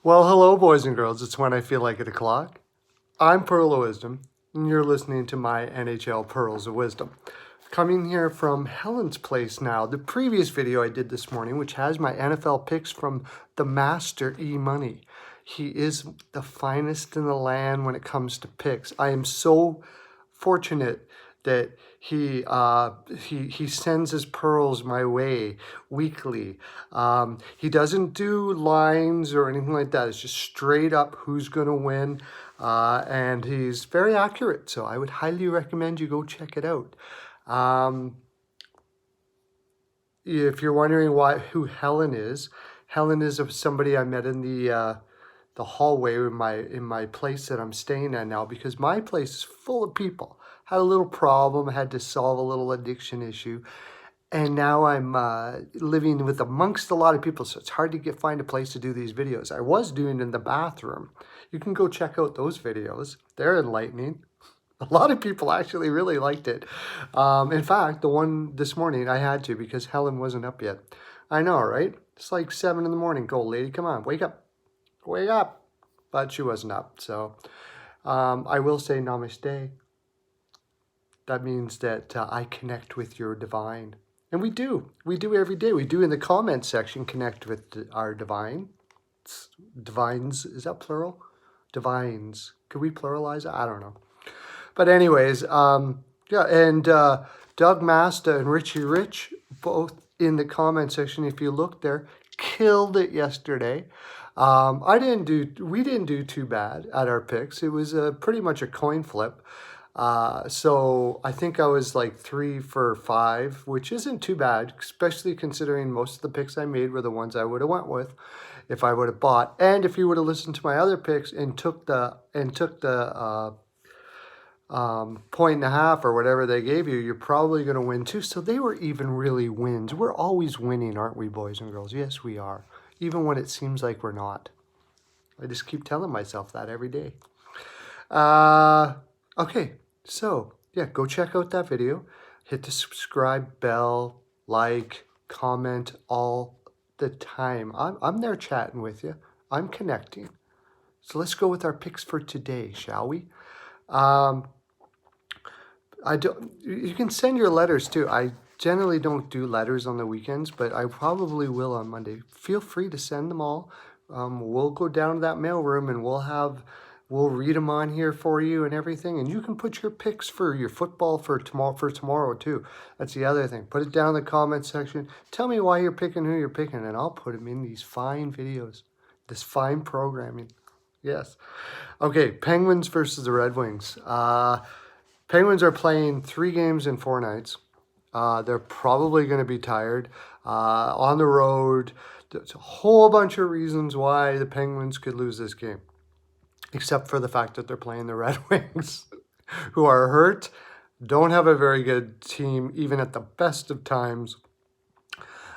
Well, hello, boys and girls. It's when I feel like 8 o'clock. I'm Pearl of Wisdom, and you're listening to my NHL Pearls of Wisdom. Coming here from Helen's place now. The previous video I did this morning, which has my NFL picks from the Master E-Money. He is the finest in the land when it comes to picks. I am so fortunate that he sends his pearls my way weekly. He doesn't do lines or anything like that. It's just straight up who's going to win, and he's very accurate. So I would highly recommend you go check it out. If you're wondering who Helen is somebody I met in the hallway in my place that I'm staying at now, because my place is full of people. Had a little problem, had to solve a little addiction issue, and now I'm living with amongst a lot of people, so it's hard to find a place to do these videos. I was doing it in the bathroom. You can go check out those videos. They're enlightening. A lot of people actually really liked it. In fact, the one this morning I had to because Helen wasn't up yet. I know, right? It's like 7 in the morning. Go, lady, come on, wake up. Wake up. But she wasn't up, so I will say namaste. That means that I connect with your divine. And we do. We do every day. We do in the comment section connect with our divine. Divines, is that plural? Divines. Could we pluralize it? I don't know. But anyways, yeah, and Doug Masta and Richie Rich, both in the comment section, if you look there, killed it yesterday. We didn't do too bad at our picks. It was pretty much a coin flip. So I think I was like 3 for 5, which isn't too bad, especially considering most of the picks I made were the ones I would have went with if I would have bought. And if you would have listened to my other picks and took the 1.5 or whatever they gave you, you're probably going to win too. So they were even really wins. We're always winning, aren't we, boys and girls? Yes, we are. Even when it seems like we're not. I just keep telling myself that every day. Okay, so yeah, go check out that video. Hit the subscribe bell, like, comment all the time. I'm there chatting with you. I'm connecting. So let's go with our picks for today, shall we? You can send your letters too. I generally don't do letters on the weekends, but I probably will on Monday. Feel free to send them all. We'll go down to that mailroom and we'll read them on here for you and everything. And you can put your picks for your football for tomorrow too. That's the other thing. Put it down in the comment section. Tell me why you're picking who you're picking, and I'll put them in these fine videos, this fine programming. Yes. Okay, Penguins versus the Red Wings. Penguins are playing 3 games in 4 nights. They're probably going to be tired. On the road, there's a whole bunch of reasons why the Penguins could lose this game, except for the fact that they're playing the Red Wings, who are hurt, don't have a very good team, even at the best of times.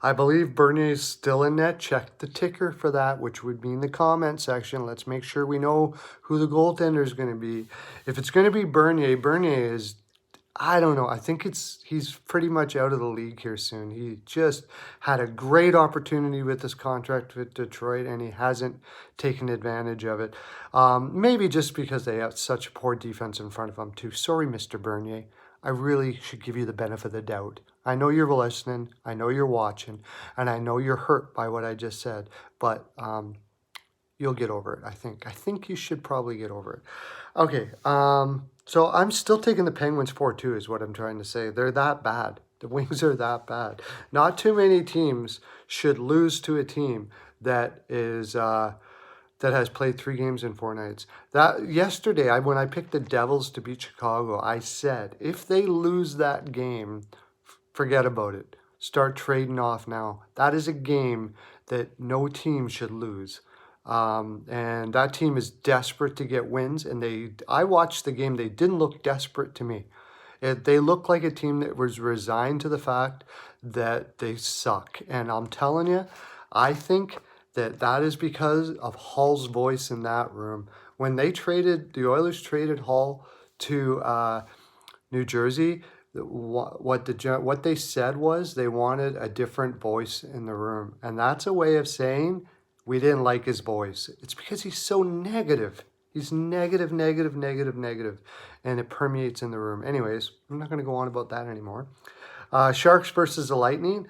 I believe Bernier's still in net. Check the ticker for that, which would be in the comment section. Let's make sure we know who the goaltender is going to be. If it's going to be Bernier is, I don't know. I think he's pretty much out of the league here soon. He just had a great opportunity with this contract with Detroit, and he hasn't taken advantage of it. Maybe just because they have such a poor defense in front of them, too. Sorry, Mr. Bernier. I really should give you the benefit of the doubt. I know you're listening, I know you're watching, and I know you're hurt by what I just said, but you'll get over it, I think. I think you should probably get over it. Okay, so I'm still taking the Penguins 4-2 is what I'm trying to say. They're that bad. The Wings are that bad. Not too many teams should lose to a team that is... that has played 3 games in 4 nights. That yesterday, when I picked the Devils to beat Chicago, I said, if they lose that game, forget about it. Start trading off now. That is a game that no team should lose. And that team is desperate to get wins. And I watched the game. They didn't look desperate to me. They looked like a team that was resigned to the fact that they suck. And I'm telling you, I think that is because of Hall's voice in that room. When the Oilers traded Hall to New Jersey, what they said was they wanted a different voice in the room. And that's a way of saying, We didn't like his voice. It's because he's so negative. He's negative, negative, negative, negative, and it permeates in the room. Anyways, I'm not going to go on about that anymore. Sharks versus the Lightning.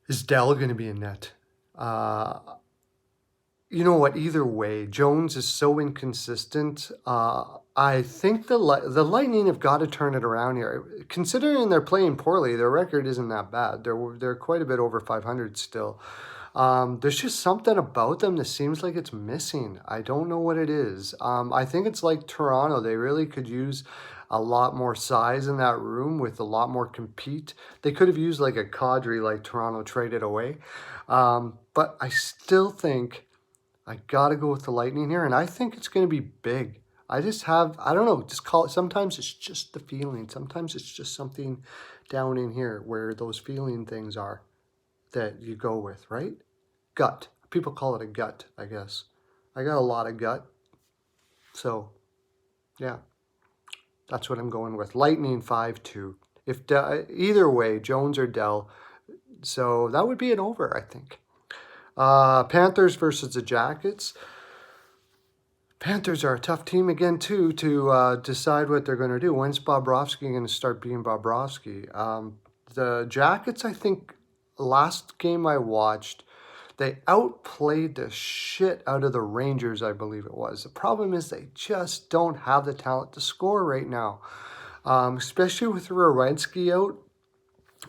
Is Dell going to be in net? You know what? Either way, Jones is so inconsistent. I think the Lightning have got to turn it around here. Considering they're playing poorly, their record isn't that bad. They're quite a bit over 500 still. There's just something about them that seems like it's missing. I don't know what it is. I think it's like Toronto. They really could use a lot more size in that room with a lot more compete. They could have used like a cadre like Toronto traded away. But I still think I got to go with the Lightning here, and I think it's going to be big. I don't know, just call it, sometimes it's just the feeling. Sometimes it's just something down in here where those feeling things are that you go with, right? Gut. People call it a gut, I guess. I got a lot of gut. So, yeah, that's what I'm going with. Lightning 5-2. Either way, Jones or Dell. So that would be an over, I think. Panthers versus the Jackets. Panthers are a tough team again, too, to decide what they're going to do. When's Bobrovsky going to start being Bobrovsky? The Jackets, I think, last game I watched, they outplayed the shit out of the Rangers, I believe it was. The problem is they just don't have the talent to score right now. Especially with Werenski out,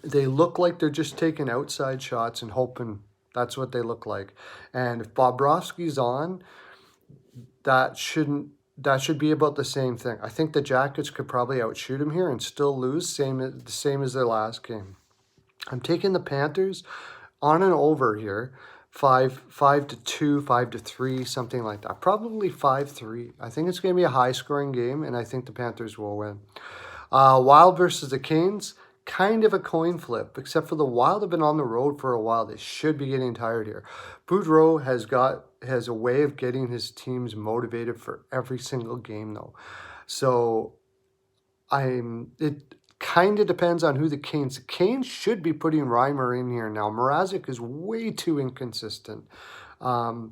they look like they're just taking outside shots and hoping that's what they look like. And if Bobrovsky's on, that should be about the same thing. I think the Jackets could probably outshoot him here and still lose, same as their last game. I'm taking the Panthers on and over here, 5-2, 5-3, something like that. Probably 5-3. I think it's going to be a high-scoring game, and I think the Panthers will win. Wild versus the Canes, kind of a coin flip, except for the Wild have been on the road for a while. They should be getting tired here. Boudreau has a way of getting his teams motivated for every single game, though. So it kind of depends on who the Canes. The Canes should be putting Reimer in here now. Mrazek is way too inconsistent. If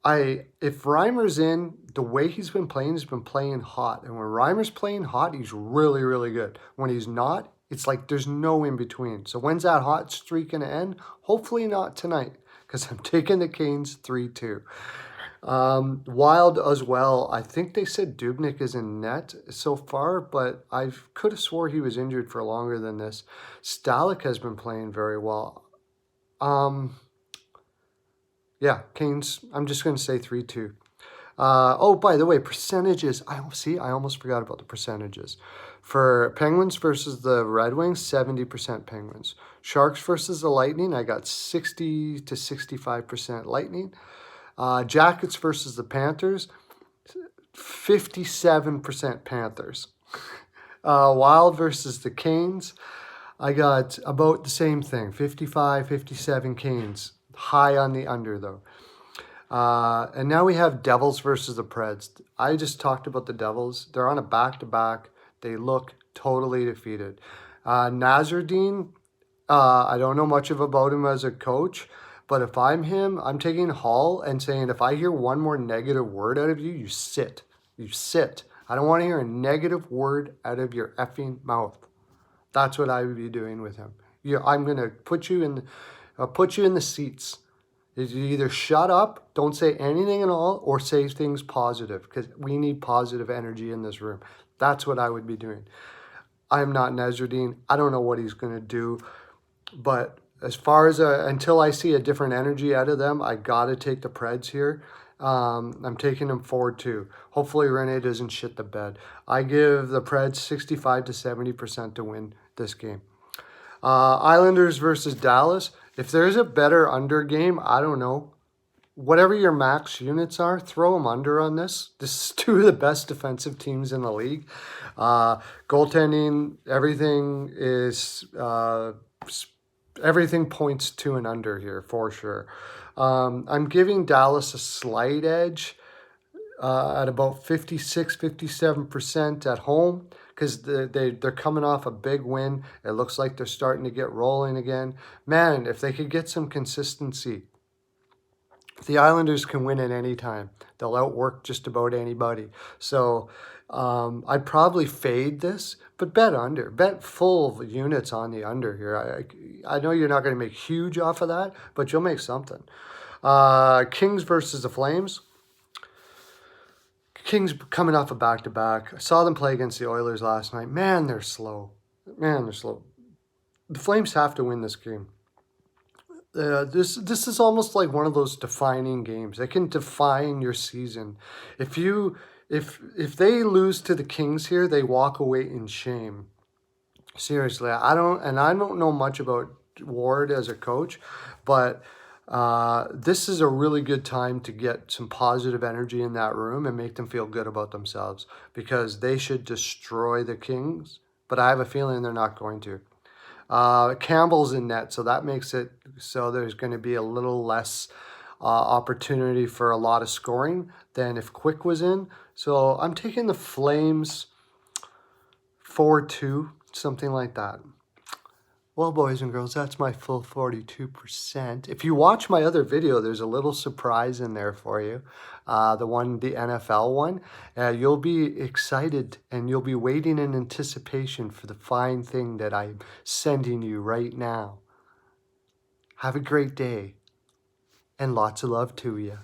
Reimer's in, the way he's been playing hot. And when Reimer's playing hot, he's really, really good. When he's not, it's like there's no in between. So when's that hot streak going to end? Hopefully not tonight, because I'm taking the Canes 3-2. Wild as well. I think they said Dubnyk is in net so far, but I could have swore he was injured for longer than this. Stalick has been playing very well. Yeah, Canes, I'm just going to say 3-2. Oh, by the way, percentages. I almost forgot about the percentages. For Penguins versus the Red Wings, 70% Penguins. Sharks versus the Lightning, I got 60 to 65% Lightning. Jackets versus the Panthers, 57% Panthers. Wild versus the Canes, I got about the same thing, 55, 57 Canes. High on the under, though. And now we have Devils versus the Preds. I just talked about the Devils. They're on a back-to-back. They look totally defeated. Nazardine, I don't know much about him as a coach, but if I'm him, I'm taking Hall and saying, if I hear one more negative word out of you, you sit. You sit. I don't want to hear a negative word out of your effing mouth. That's what I would be doing with him. I'm going to put you in the seats. You either shut up, don't say anything at all, or say things positive, because we need positive energy in this room. That's what I would be doing. I'm not Nazardine. I don't know what he's going to do, but as far as until I see a different energy out of them, I got to take the Preds here. I'm taking them 4-2. Hopefully Rene doesn't shit the bed. I give the Preds 65 to 70% to win this game. Islanders versus Dallas. If there's a better under game, I don't know. Whatever your max units are, throw them under on this. This is two of the best defensive teams in the league. Goaltending, everything points to an under here for sure. I'm giving Dallas a slight edge at about 56, 57% at home, because they're coming off a big win. It looks like they're starting to get rolling again. Man, if they could get some consistency, The Islanders can win at any time. They'll outwork just about anybody. So I'd probably fade this, but bet under. Bet full units on the under here. I know you're not going to make huge off of that, but you'll make something. Kings versus the Flames. Kings coming off a back-to-back. I saw them play against the Oilers last night. Man, they're slow. Man, they're slow. The Flames have to win this game. This is almost like one of those defining games. They can define your season. If they lose to the Kings here, they walk away in shame. Seriously, I don't know much about Ward as a coach, but this is a really good time to get some positive energy in that room and make them feel good about themselves, because they should destroy the Kings, but I have a feeling they're not going to. Campbell's in net, so that makes it so there's going to be a little less opportunity for a lot of scoring than if Quick was in. So I'm taking the Flames 4-2, something like that. Well, boys and girls, that's my full 42%. If you watch my other video, there's a little surprise in there for you. The NFL one. You'll be excited and you'll be waiting in anticipation for the fine thing that I'm sending you right now. Have a great day and lots of love to you.